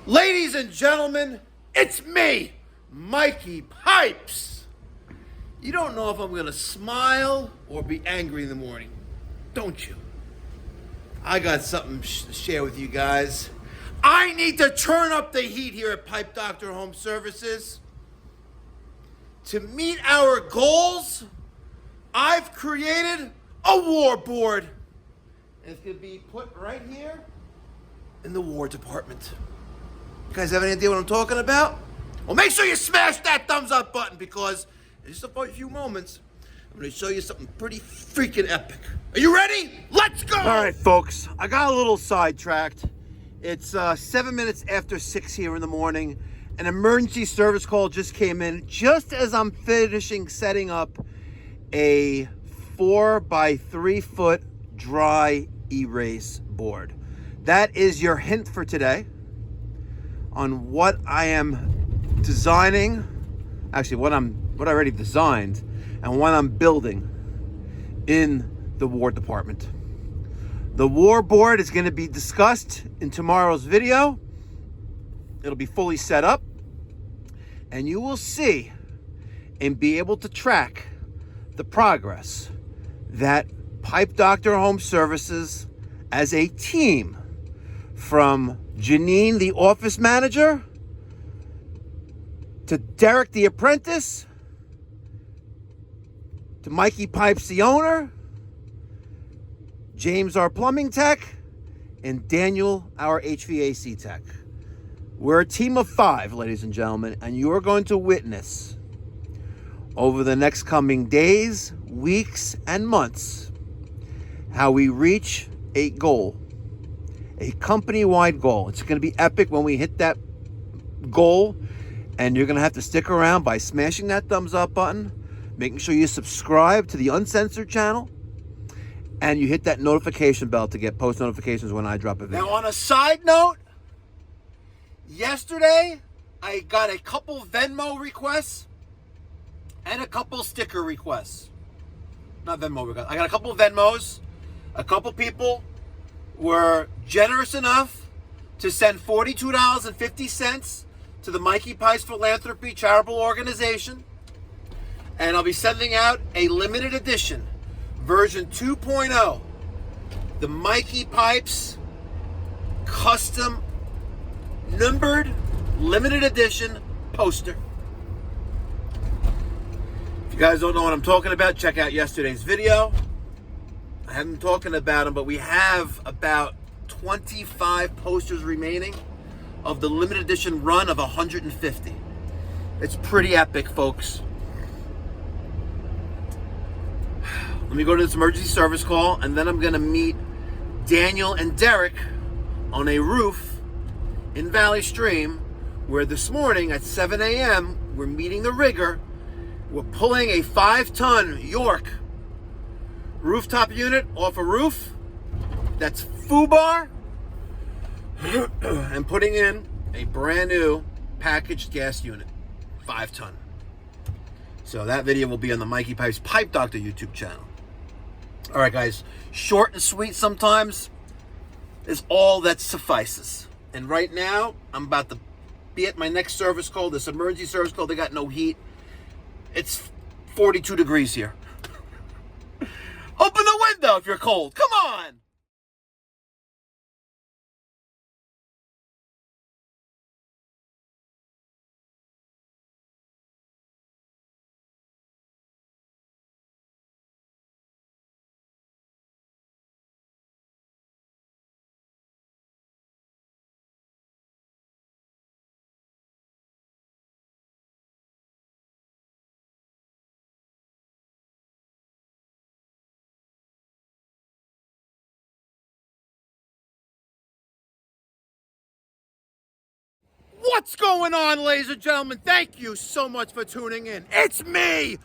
Ladies and gentlemen, it's me, Mikey Pipes. You don't know if I'm gonna smile or be angry in the morning, don't you? I got something to share with you guys. I need to turn up the heat here at Pipe Doctor Home Services. To meet our goals, I've created a war board. And it's gonna be put right here in the war department. You guys have any idea what I'm talking about? Well, make sure you smash that thumbs up button because in just a few moments, I'm going to show you something pretty freaking epic. Are you ready? Let's go! All right, folks, I got a little sidetracked. It's 7 minutes after 6 here in the morning. An emergency service call just came in just as I'm finishing setting up a 4 by 3 foot dry erase board. That is your hint for today on what I am designing, actually what I already designed and what I'm building in the war department. The war board is going to be discussed in tomorrow's video. It'll be fully set up and you will see and be able to track the progress that Pipe Doctor Home Services as a team, from Janine, the office manager, to Derek, the apprentice, to Mikey Pipes, the owner, James, our plumbing tech, and Daniel, our HVAC tech. We're a team of 5, ladies and gentlemen, and you're going to witness over the next coming days, weeks, and months how we reach a goal. A company-wide goal. It's going to be epic when we hit that goal, and you're going to have to stick around by smashing that thumbs up button, making sure you subscribe to the Uncensored channel, and you hit that notification bell to get post notifications when I drop a video. Now, on a side note, yesterday I got a couple Venmo requests and a couple sticker requests. Not Venmo requests. I got a couple Venmos. A couple people were generous enough to send $42.50 to the Mikey Pipes Philanthropy charitable organization. And I'll be sending out a limited edition, version 2.0, the Mikey Pipes custom numbered limited edition poster. If you guys don't know what I'm talking about, check out yesterday's video. I haven't been talking about them, but we have about 25 posters remaining of the limited edition run of 150. It's pretty epic, folks. Let me go to this emergency service call, and then I'm going to meet Daniel and Derek on a roof in Valley Stream, where this morning at 7 a.m., we're meeting the rigger. We're pulling a 5-ton York rooftop unit off a roof that's FUBAR and putting in a brand new packaged gas unit, 5-ton. So that video will be on the Mikey Pipes Pipe Doctor YouTube channel. All right, guys, short and sweet sometimes is all that suffices. And right now, I'm about to be at my next service call, this emergency service call. They got no heat. It's 42 degrees here. Open the window if you're cold. Come on. What's going on, ladies and gentlemen? Thank you so much for tuning in. It's me,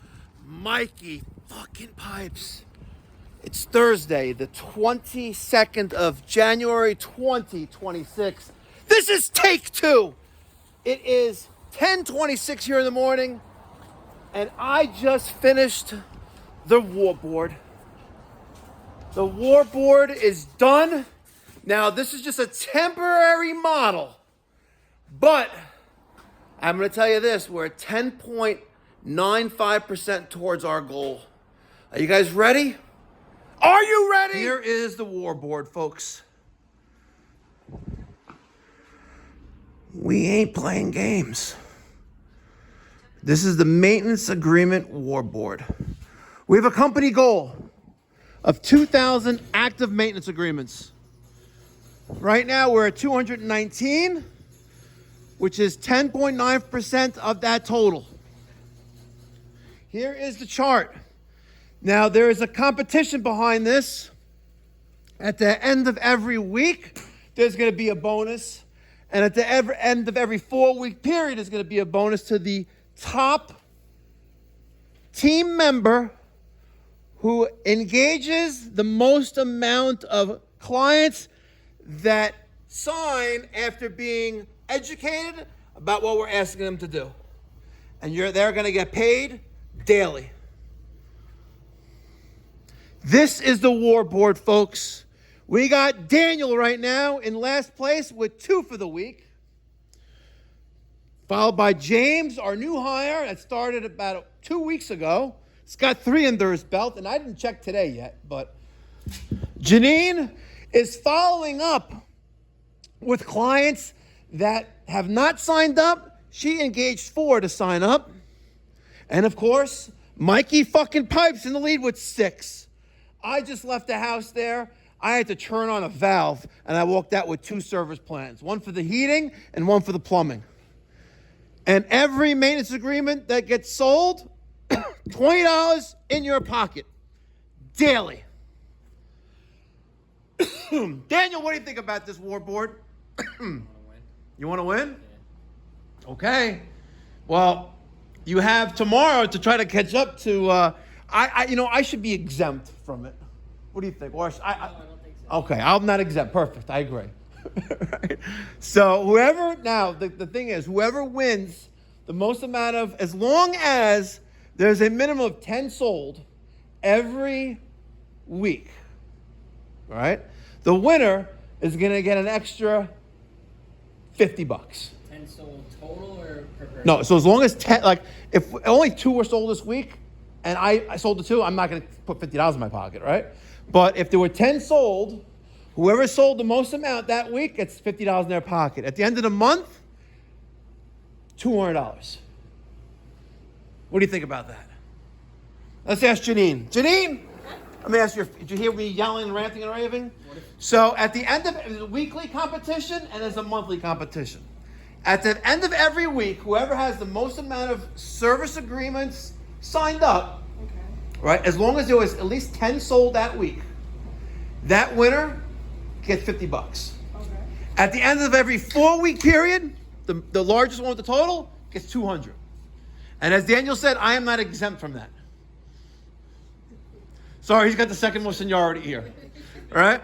Mikey fucking Pipes. It's Thursday, the 22nd of January, 2026. This is take 2. It is 10:26 here in the morning, and I just finished the war board. The war board is done. Now, this is just a temporary model But I'm going to tell you this, we're at 10.95% towards our goal. Are you guys ready? Are you ready? Here is the war board, folks. We ain't playing games. This is the maintenance agreement war board. We have a company goal of 2,000 active maintenance agreements. Right now we're at 219, which is 10.9% of that total. Here is the chart. Now there is a competition behind this. At the end of every week, there's going to be a bonus. And at the end of every 4-week period, there's going to be a bonus to the top team member who engages the most amount of clients that sign after being educated about what we're asking them to do. And they're going to get paid daily. This is the war board, folks. We got Daniel right now in last place with 2 for the week. Followed by James, our new hire that started about 2 weeks ago. He's got 3 under his belt, and I didn't check today yet, but Janine is following up with clients that have not signed up. She engaged 4 to sign up. And of course, Mikey fucking Pipes in the lead with 6. I just left the house there. I had to turn on a valve, and I walked out with 2 service plans, one for the heating and one for the plumbing. And every maintenance agreement that gets sold, $20 in your pocket, daily. Daniel, what do you think about this war board? You want to win? Yeah. Okay. Well, you have tomorrow to try to catch up to. I should be exempt from it. What do you think? Or I don't think so. Okay, I'm not exempt. Perfect. I agree. Right. So whoever now the thing is, whoever wins the most amount of, as long as there's a minimum of 10 sold every week, all right? The winner is going to get an extra $50. 10 sold total or per person? No, so as long as 10, like if only 2 were sold this week, and I sold the 2, I'm not going to put $50 in my pocket, right? But if there were 10 sold, whoever sold the most amount that week gets $50 in their pocket. At the end of the month, $200. What do you think about that? Let's ask Janine. Janine, let me ask you, did you hear me yelling and ranting and raving? So at the end of there's a weekly competition and there's a monthly competition. At the end of every week, whoever has the most amount of service agreements signed up, right, as long as there was at least 10 sold that week, that winner gets $50. Okay. At the end of every 4-week period, the largest one with the total gets $200. And as Daniel said, I am not exempt from that. Sorry, he's got the second most seniority here. All right?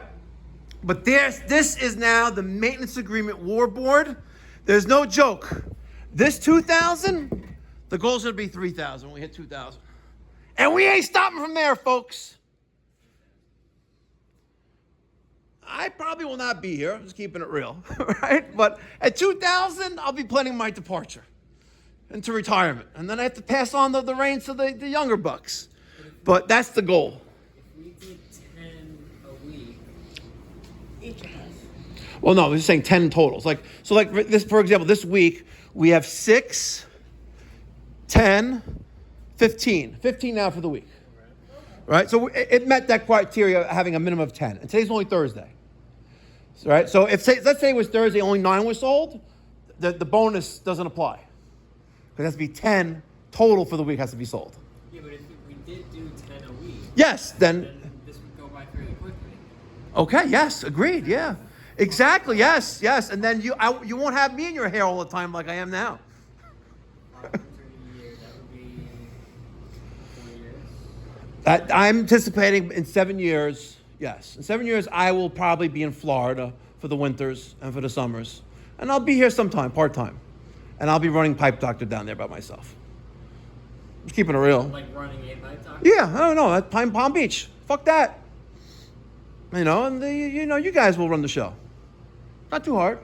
But this is now the maintenance agreement war board. There's no joke. This 2,000, the goal's going to be 3,000 when we hit 2,000. And we ain't stopping from there, folks. I probably will not be here. I'm just keeping it real, right? But at 2,000, I'll be planning my departure into retirement. And then I have to pass on the reins to the younger bucks. But that's the goal. If we did 10 a week, each of us. Well, no, I was just saying 10 totals. Like this, for example, this week, we have 6, 10, 15. 15 now for the week. Right? So it met that criteria of having a minimum of 10. And today's only Thursday. Right? So let's say it was Thursday, only 9 were sold, the bonus doesn't apply. Because it has to be 10 total for the week has to be sold. Yeah, but if we did do 10 a week, yes, then this would go by fairly quickly. Okay, yes, agreed, yeah. Exactly, yes. And then you won't have me in your hair all the time like I am now. That would be 4 years. I'm anticipating in 7 years, yes. In 7 years, I will probably be in Florida for the winters and for the summers. And I'll be here sometime, part-time. And I'll be running Pipe Doctor down there by myself. Just keeping it real. Like running a Pipe Doctor? Yeah, I don't know. At Palm Beach. Fuck that. And you guys will run the show. Not too hard.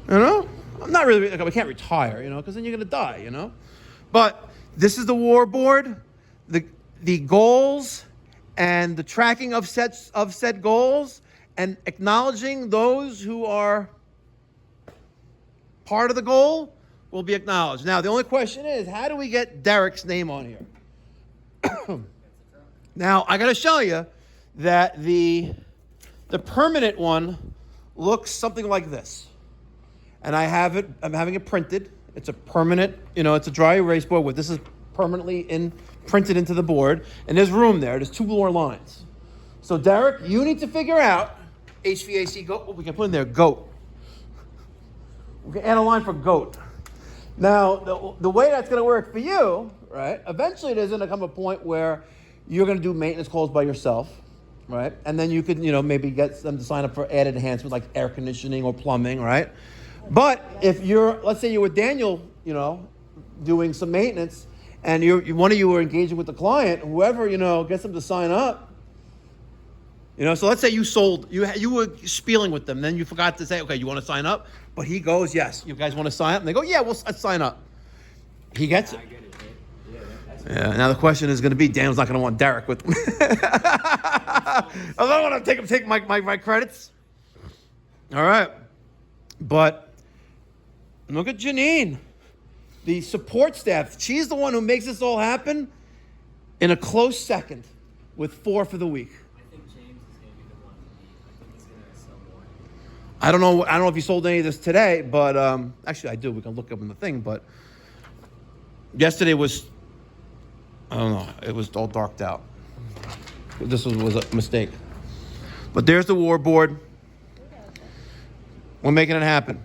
You know, I'm not really, like, I can't retire, you know, because then you're going to die, you know. But this is the war board, the goals and the tracking of said goals and acknowledging those who are part of the goal will be acknowledged. Now, the only question is, how do we get Derek's name on here? Now, I got to show you that the permanent one looks something like this. And I'm having it printed. It's a permanent, you know, it's a dry erase board with this is permanently printed into the board. And there's room there. There's 2 more lines. So, Derek, you need to figure out HVAC goat. What we can put in there, goat. We can add a line for goat. Now, the way that's going to work for you, right? Eventually, there's going to come a point where you're going to do maintenance calls by yourself, right? And then you could, you know, maybe get them to sign up for added enhancements like air conditioning or plumbing, right? But if let's say you're with Daniel, you know, doing some maintenance, and one of you are engaging with the client, whoever, you know, gets them to sign up. You know, so let's say you were spieling with them, then you forgot to say, okay, you want to sign up? But he goes, yes. You guys want to sign up? And they go, yeah, let's sign up. He gets it. I get it. Yeah. Now the question is going to be, Daniel's not going to want Derek with me. I don't want to take my credits. All right, but look at Janine, the support staff. She's the one who makes this all happen in a close second with 4 for the week. I think James is going to be the one to beat. I think he's going to sell more. I don't know if he sold any of this today, but actually I do. We can look up in the thing. But yesterday was, I don't know, it was all darked out. This was a mistake. But there's the war board. We're making it happen.